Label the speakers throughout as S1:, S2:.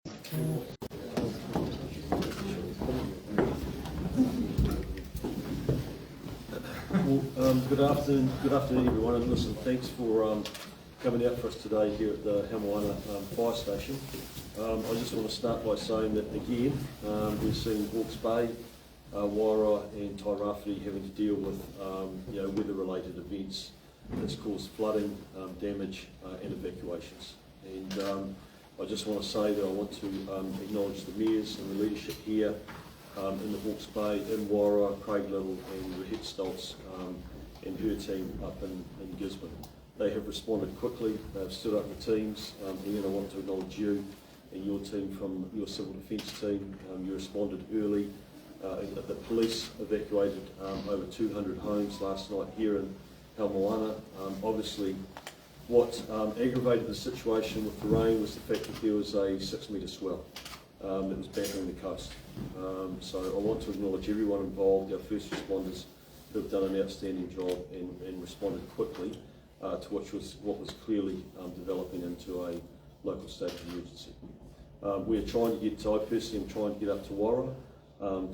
S1: Good afternoon everyone, and listen, thanks for coming out for us today here at the Hazlehurst fire station. I just want to start by saying that again, we've seen Hawke's Bay, Waira and Tairāwhiti having to deal with weather-related events that's caused flooding, damage and evacuations. And I just want to say that I want to acknowledge the mayors and the leadership here in the Hawke's Bay, in Waira, Craig Little and Rahit Stoltz and her team up in Gisborne. They have responded quickly, they've stood up the teams. Ian, I want to acknowledge you and your team from your civil defence team. You responded early. The police evacuated over 200 homes last night here in Hazlehurst. Obviously, what aggravated the situation with the rain was the fact that there was a 6-metre swell that was battering the coast. So I want to acknowledge everyone involved, our first responders who have done an outstanding job and responded quickly to what was clearly developing into a local state of emergency. We're trying to get, I personally am trying to get up to Waira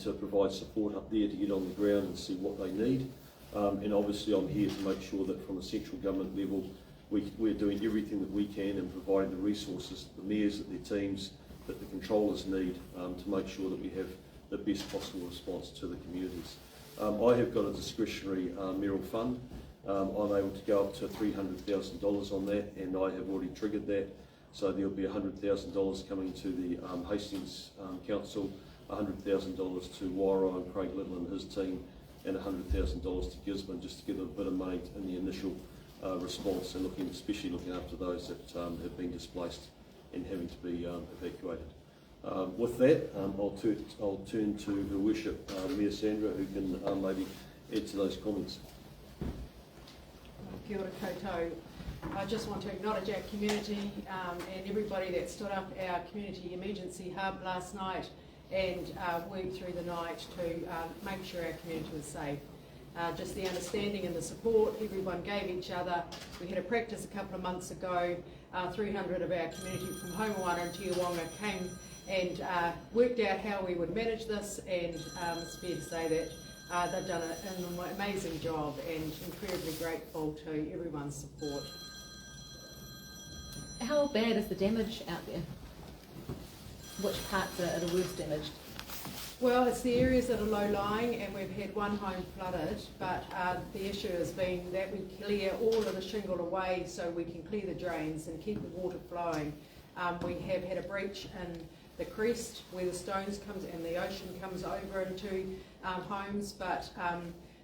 S1: to provide support up there to get on the ground and see what they need. And obviously I'm here to make sure that from a central government level we're doing everything that we can and providing the resources that the mayors, that their teams, that the controllers need to make sure that we have the best possible response to the communities. I have got a discretionary mayoral fund. I'm able to go up to $300,000 on that, and I have already triggered that. So there'll be $100,000 coming to the Hastings Council, $100,000 to Waira and Craig Little and his team, and $100,000 to Gisborne, just to give them a bit of money in the initial response, and especially looking after those that have been displaced and having to be evacuated. With that, I'll turn to Her Worship Mayor Sandra, who can maybe add to those comments.
S2: Kia ora koutou. I just want to acknowledge our community and everybody that stood up our community emergency hub last night and worked through the night to make sure our community was safe. Just the understanding and the support everyone gave each other. We had a practice a couple of months ago. 300 of our community from Homewana and Tiawonga came and worked out how we would manage this, and it's fair to say that they've done an amazing job, and incredibly grateful to everyone's support.
S3: How bad is the damage out there? Which parts are the worst damaged?
S2: Well, it's the areas that are low-lying, and we've had one home flooded, but the issue has been that we clear all of the shingle away so we can clear the drains and keep the water flowing. We have had a breach in the crest where the stones comes and the ocean comes over into homes, but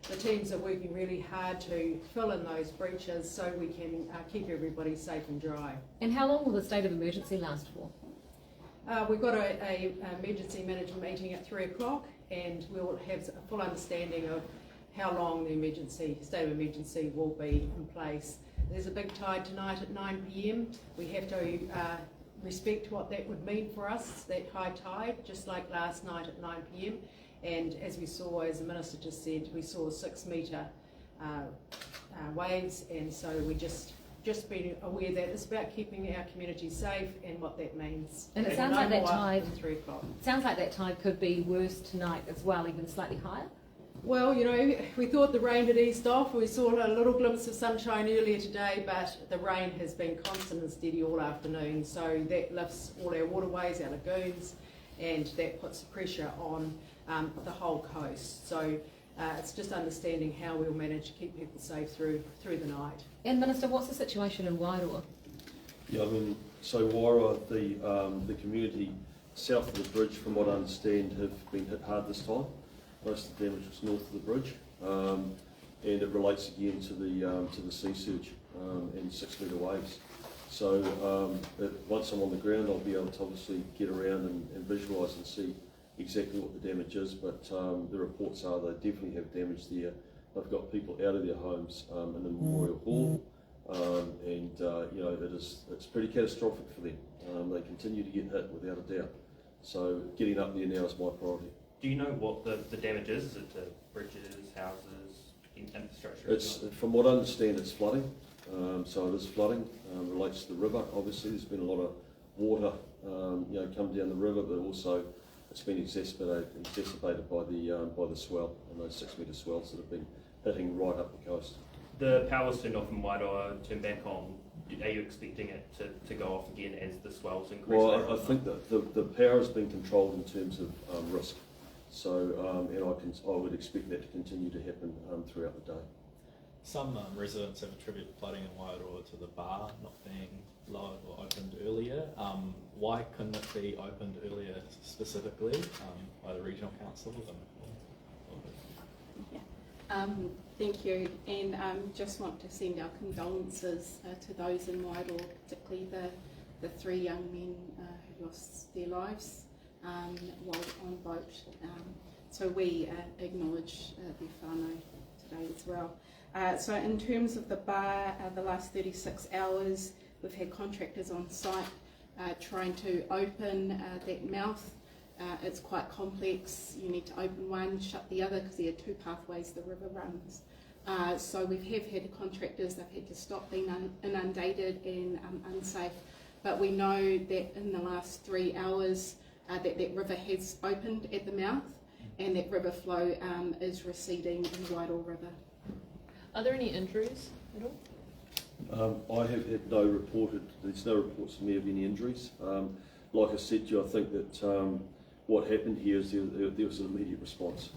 S2: the teams are working really hard to fill in those breaches so we can keep everybody safe and dry.
S3: And how long will the state of emergency last for?
S2: We've got a emergency management meeting at 3 o'clock, and we'll have a full understanding of how long the state of emergency will be in place. There's a big tide tonight at 9 p.m. We have to respect what that would mean for us, that high tide, just like last night at 9 p.m. And as we saw, as the Minister just said, we saw 6-metre waves, and so we just being aware that it's about keeping our community safe and what that means.
S3: And it sounds like that tide.
S2: 3 o'clock.
S3: Sounds like that tide could be worse tonight as well, even slightly higher.
S2: Well, you know, we thought the rain had eased off. We saw a little glimpse of sunshine earlier today, but the rain has been constant and steady all afternoon. So that lifts all our waterways, our lagoons, and that puts pressure on the whole coast. So it's just understanding how we'll manage to keep people safe through the night.
S3: And Minister, what's the situation in Wairua?
S1: Yeah, I mean, so Waira, the community south of the bridge, from what I understand, have been hit hard this time. Most of the damage was north of the bridge, and it relates again to the sea surge and 6-metre waves. So once I'm on the ground, I'll be able to obviously get around and visualise and see exactly what the damage is. But the reports are they definitely have damage there. They've got people out of their homes in the Memorial Hall, and you know, it's pretty catastrophic for them. They continue to get hit without a doubt. So getting up there now is my priority.
S4: Do you know what the damage is? Is it to bridges, houses, infrastructure?
S1: It's, from what I understand, it's flooding. So it is flooding. Relates to the river. Obviously, there's been a lot of water come down the river, but also it's been exacerbated by the swell and those 6 metre swells that have been hitting right up the coast.
S4: The power's turned off in Wairoa, turned back on. Are you expecting it to go off again as the swells increase?
S1: Well, I think that the power has been controlled in terms of risk. So, and I would expect that to continue to happen throughout the day.
S5: Some residents have attributed flooding in Wairoa to the bar not being lowered or opened earlier. Why couldn't it be opened earlier specifically by the regional council?
S6: Thank you, and just want to send our condolences to those in Wairoa, particularly the 3 young men who lost their lives while on boat. So we acknowledge their whānau today as well. So in terms of the bar, the last 36 hours, we've had contractors on site trying to open that mouth. It's quite complex. You need to open one, shut the other, because there are 2 pathways the river runs. So we have had contractors, they've had to stop being inundated and unsafe. But we know that in the last 3 hours that river has opened at the mouth, and that river flow is receding in the Wairoa River.
S7: Are there any injuries at all?
S1: I have had there's no reports to me of any injuries. Like I said to you, I think that what happened here is there was an immediate response.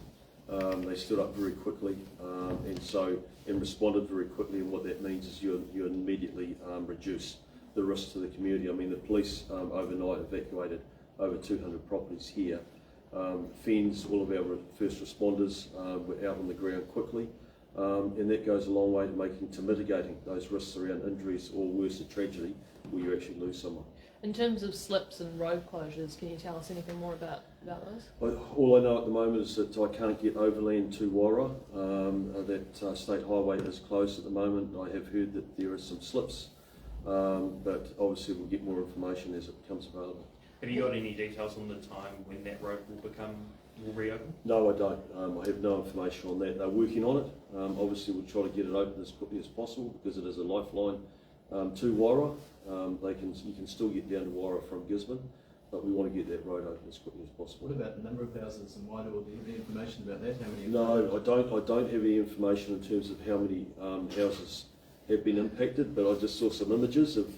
S1: They stood up very quickly and responded very quickly, and what that means is you immediately reduce the risk to the community. I mean, the police overnight evacuated over 200 properties here. FENS, all of our first responders were out on the ground quickly, and that goes a long way to mitigating those risks around injuries or worse, a tragedy where you actually lose someone.
S7: In terms of slips and road closures, can you tell us anything more about those?
S1: All I know at the moment is that I can't get overland to Wairoa. That state highway is closed at the moment. I have heard that there are some slips, but obviously we'll get more information as it becomes available.
S4: Have you got any details on the time when that road will reopen?
S1: No, I don't. I have no information on that. They're working on it. Obviously we'll try to get it open as quickly as possible because it is a lifeline to Wairoa. You can still get down to Wairoa from Gisborne, but we want to get that road open as quickly as possible.
S8: What about the number of houses in Wairoa? Do you have any information about that? How many?
S1: No, I don't have any information in terms of how many houses have been impacted, but I just saw some images of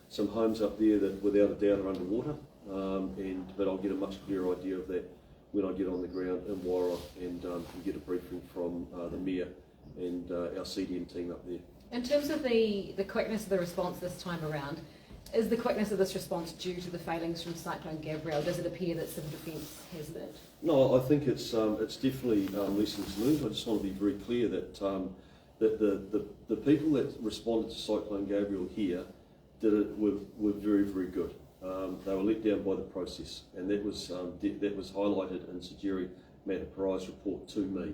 S1: some homes up there that without a doubt are underwater, but I'll get a much clearer idea of that when I get on the ground in Wairoa and can get a briefing from the Mayor and our CDM team up there.
S3: In terms of the quickness of the response this time around, is the quickness of this response due to the failings from Cyclone Gabrielle? Does it appear that civil defence has that?
S1: No, I think it's definitely lessons learned. I just want to be very clear that the people that responded to Cyclone Gabrielle here were very, very good. They were let down by the process, and that was highlighted in Sajiri Mataparai's report to me.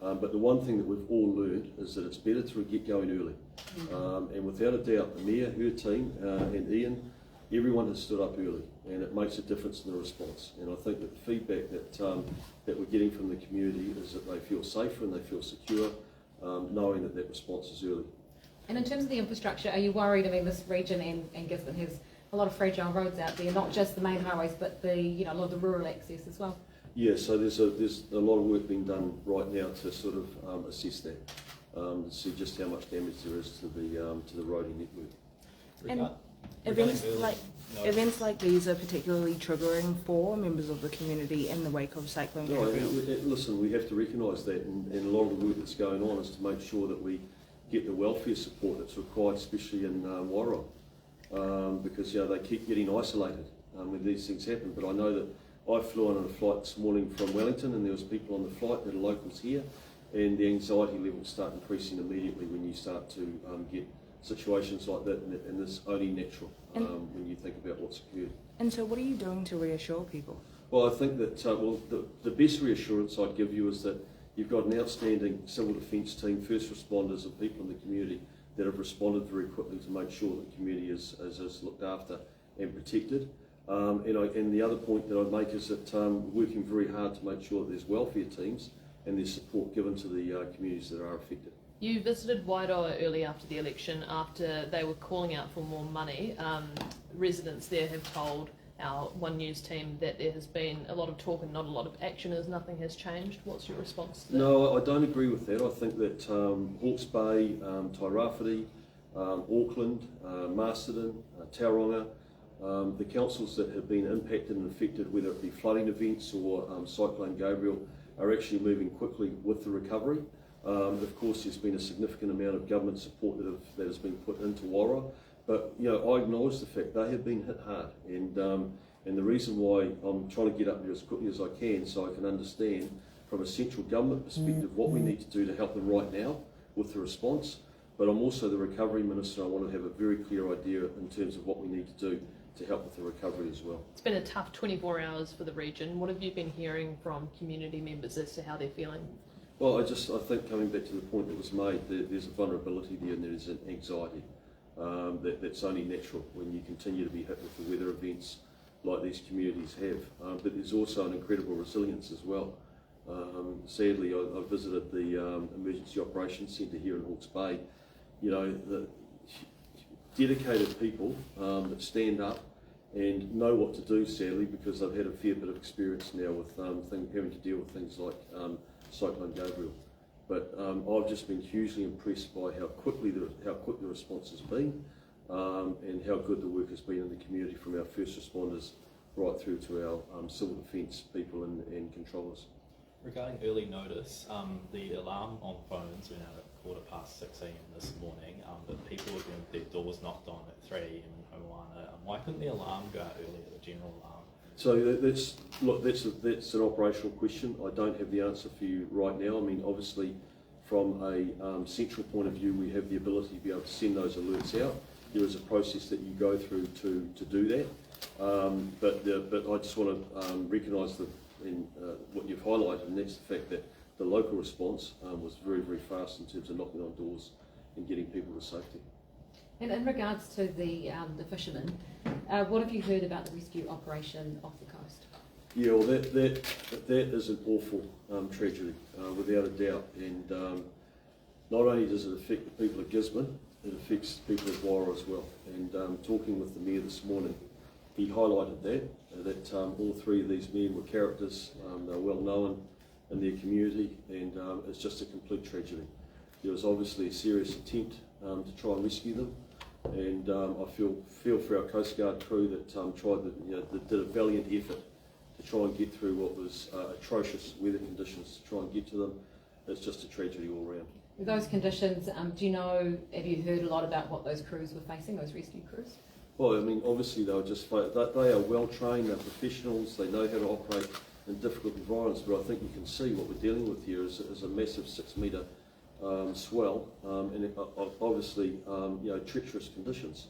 S1: But the one thing that we've all learned is that it's better to get going early. And without a doubt, the Mayor, her team, and Ian, everyone has stood up early, and it makes a difference in the response. And I think that the feedback that we're getting from the community is that they feel safer and they feel secure, knowing that response is early.
S3: And in terms of the infrastructure, are you worried? I mean, this region and Gisborne has a lot of fragile roads out there, not just the main highways, but a lot of the rural access as well.
S1: Yeah, so there's a lot of work being done right now to sort of assess that, to see just how much damage there is to the roading network.
S9: And events like these are particularly triggering for members of the community in the wake of Cyclone Gabrielle.
S1: Listen, we have to recognise that, and a lot of the work that's going on is to make sure that we get the welfare support that's required, especially in Wairoa, because they keep getting isolated when these things happen. But I know that I flew on a flight this morning from Wellington, and there was people on the flight that are locals here, and the anxiety levels start increasing immediately when you start to get situations like that, and it's only natural when you think about what's occurred.
S9: And so what are you doing to reassure people?
S1: Well, I think that the best reassurance I'd give you is that you've got an outstanding civil defence team, first responders and people in the community that have responded very quickly to make sure that the community is looked after and protected. And the other point that I'd make is that we're working very hard to make sure that there's welfare teams and there's support given to the communities that are affected.
S7: You visited Wairoa early after the election, after they were calling out for more money. Residents there have told our One News team that there has been a lot of talk and not a lot of action as nothing has changed. What's your response to that?
S1: No, I don't agree with that. I think that Hawke's Bay, Tairāwhiti, Auckland, Masterton, Tauranga, the councils that have been impacted and affected, whether it be flooding events or Cyclone Gabriel, are actually moving quickly with the recovery. Of course, there's been a significant amount of government support that has been put into Wara, but I acknowledge the fact they have been hit hard, and the reason why I'm trying to get up there as quickly as I can so I can understand from a central government perspective what we need to do to help them right now with the response. But I'm also the recovery minister. I want to have a very clear idea in terms of what we need to do to help with the recovery as well.
S7: It's been a tough 24 hours for the region. What have you been hearing from community members as to how they're feeling?
S1: Well, I think coming back to the point that was made, there's a vulnerability there and there's an anxiety that's only natural when you continue to be hit with the weather events like these communities have. But there's also an incredible resilience as well. Sadly, I visited the Emergency Operations Centre here in Hawke's Bay. The dedicated people that stand up and know what to do, sadly, because they've had a fair bit of experience now with having to deal with things like Cyclone Gabriel. But I've just been hugely impressed by how quick the response has been and how good the work has been in the community from our first responders right through to our civil defence people and controllers.
S5: Regarding early notice, the alarm on phones went out at 6:15 a.m. this morning, but people were getting their doors knocked on at 3 a.m. in Homoana. Why couldn't the alarm go out earlier, the general alarm?
S1: So that's an operational question. I don't have the answer for you right now. I mean, obviously, from a central point of view, we have the ability to be able to send those alerts out. There is a process that you go through to do that. But I just want to recognise what you've highlighted, and that's the fact that the local response was very, very fast in terms of knocking on doors and getting people to safety.
S3: And in regards to the fishermen, what have you heard about the rescue operation off the coast?
S1: Yeah, well, that is an awful tragedy, without a doubt. And not only does it affect the people of Gisborne, it affects the people of Wara as well. And talking with the Mayor this morning, he highlighted that all three of these men were characters. They're well known in their community, and it's just a complete tragedy. There was obviously a serious attempt to try and rescue them, and I feel for our Coast Guard crew that that did a valiant effort to try and get through what was atrocious weather conditions to try and get to them. It's just a tragedy all round.
S3: With those conditions, have you heard a lot about what those crews were facing, those rescue crews?
S1: Well, I mean, obviously they are well trained, they're professionals, they know how to operate in difficult environments, but I think you can see what we're dealing with here is a massive 6 metre swell, and obviously treacherous conditions,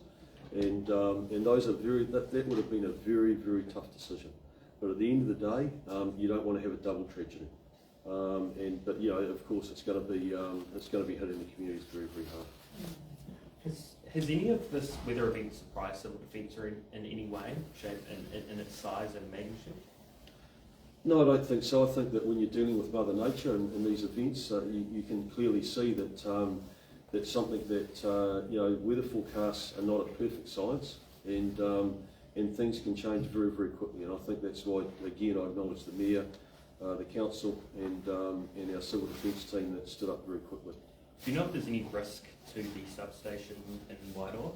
S1: and those are that would have been a very, very tough decision. But at the end of the day, you don't want to have a double tragedy, but of course it's going to be hitting the communities very, very hard.
S4: Has any of this weather event surprised civil defence in any way, shape, in its size and magnitude?
S1: No, I don't think so. I think that when you're dealing with Mother Nature in these events, you can clearly see that that's something that weather forecasts are not a perfect science, and things can change very, very quickly. And I think that's why, again, I acknowledge the Mayor, the Council, and our civil defence team that stood up very quickly.
S4: Do you know if there's any risk to the substation in Wairoa?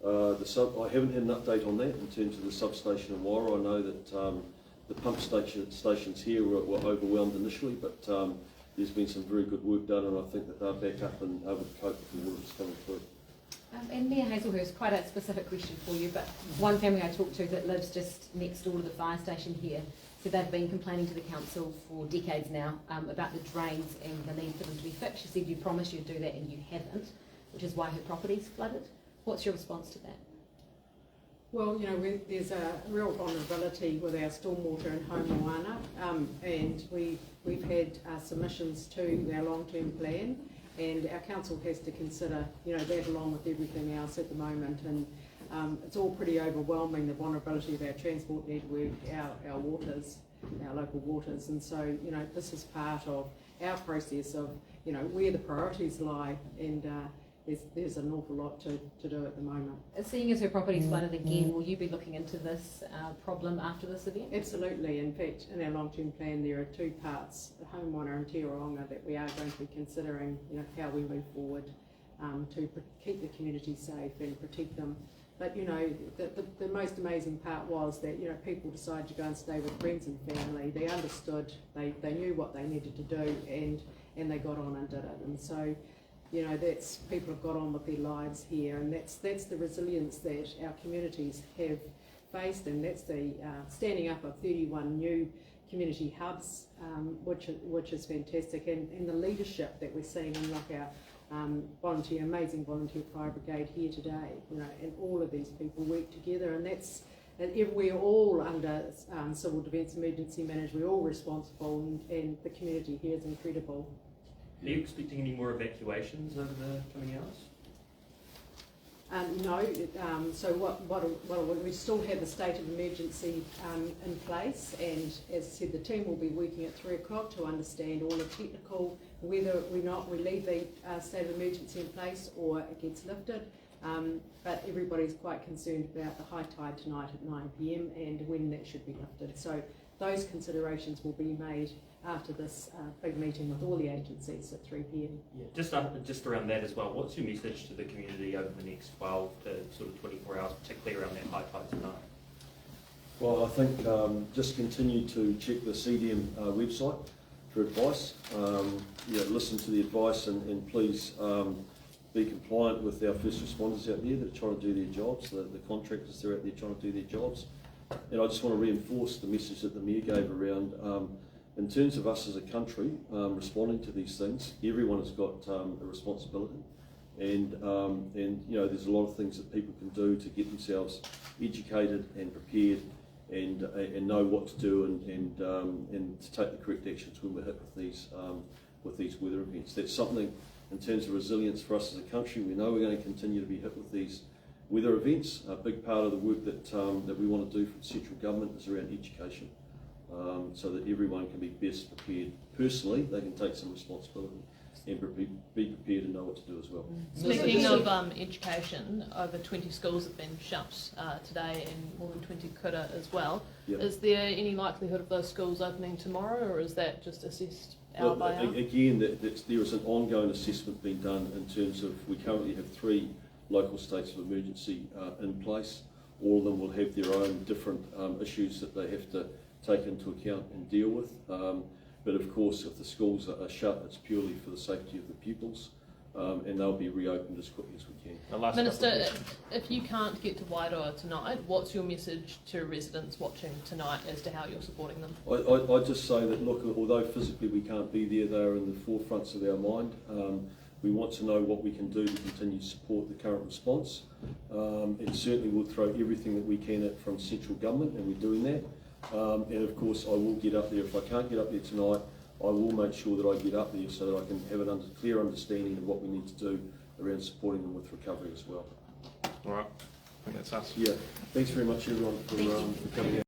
S1: I haven't had an update on that in terms of the substation in Wairoa. I know that the pump stations here were overwhelmed initially, but there's been some very good work done, and I think that they're back up and able to cope with the water that's coming through.
S3: And Mayor Hazlehurst, quite a specific question for you, but one family I talked to that lives just next door to the fire station here said they've been complaining to the council for decades now about the drains and the need for them to be fixed. She said you promised you'd do that and you haven't, which is why her property's flooded. What's your response to that?
S2: Well, there's a real vulnerability with our stormwater in Homoana, and we've had submissions to our long-term plan, and our council has to consider, that along with everything else at the moment, and it's all pretty overwhelming, the vulnerability of our transport network, our waters, our local waters, and so, this is part of our process of, where the priorities lie, and there's an awful lot to do at the moment.
S3: Seeing as her property's flooded again, will you be looking into this problem after this event?
S2: Absolutely. In fact, in our long-term plan, there are two parts, Haumwana and Tiaronga, that we are going to be considering, how we move forward to keep the community safe and protect them. But, the most amazing part was that, people decided to go and stay with friends and family. They understood, they knew what they needed to do, and they got on and did it. And so, that's, people have got on with their lives here, and that's the resilience that our communities have faced, and that's the standing up of 31 new community hubs, which is fantastic, and the leadership that we're seeing in our amazing volunteer fire brigade here today, and all of these people work together, and we're all under civil defence emergency management, we're all responsible, and the community here is incredible.
S4: Are you expecting any more evacuations over the coming hours?
S2: No, so we still have the state of emergency in place, and as I said, the team will be working at 3 o'clock to understand all the technical, whether we leave the state of emergency in place or it gets lifted. But everybody's quite concerned about the high tide tonight at 9 p.m. and when that should be lifted. So those considerations will be made after this big meeting with all the agencies at 3 p.m.
S4: Yeah, just around that as well, what's your message to the community over the next 12 to sort of 24 hours, particularly around that high tide tonight?
S1: Well, I think just continue to check the CDM website for advice. Listen to the advice, and please be compliant with our first responders out there that are trying to do their jobs, the contractors that are out there trying to do their jobs. And I just want to reinforce the message that the Mayor gave around, in terms of us as a country responding to these things, everyone has got a responsibility. And there's a lot of things that people can do to get themselves educated and prepared and know what to do and to take the correct actions when we're hit with these weather events. That's something in terms of resilience for us as a country. We know we're going to continue to be hit with these weather events. A big part of the work that we want to do from central government is around education, so that everyone can be best prepared. Personally, they can take some responsibility and be prepared and know what to do as well.
S7: Speaking of education, over 20 schools have been shut today and more than 20 kura as well.
S1: Yep.
S7: Is there any likelihood of those schools opening tomorrow, or is that just assessed hour by hour?
S1: Again, there is an ongoing assessment being done in terms of, we currently have 3 local states of emergency in place. All of them will have their own different issues that they have to take into account and deal with. But of course, if the schools are shut, it's purely for the safety of the pupils, and they'll be reopened as quickly as we can.
S7: Minister, if you can't get to Wairoa tonight, what's your message to residents watching tonight as to how you're supporting them?
S1: I just say that, look, although physically we can't be there, they are in the forefronts of our mind. We want to know what we can do to continue to support the current response. And certainly we'll throw everything that we can at from central government, and we're doing that. And of course I will get up there. If I can't get up there tonight, I will make sure that I get up there so that I can have a clear understanding of what we need to do around supporting them with recovery as well.
S5: All right, I think that's us.
S1: Yeah, thanks very much everyone for coming out.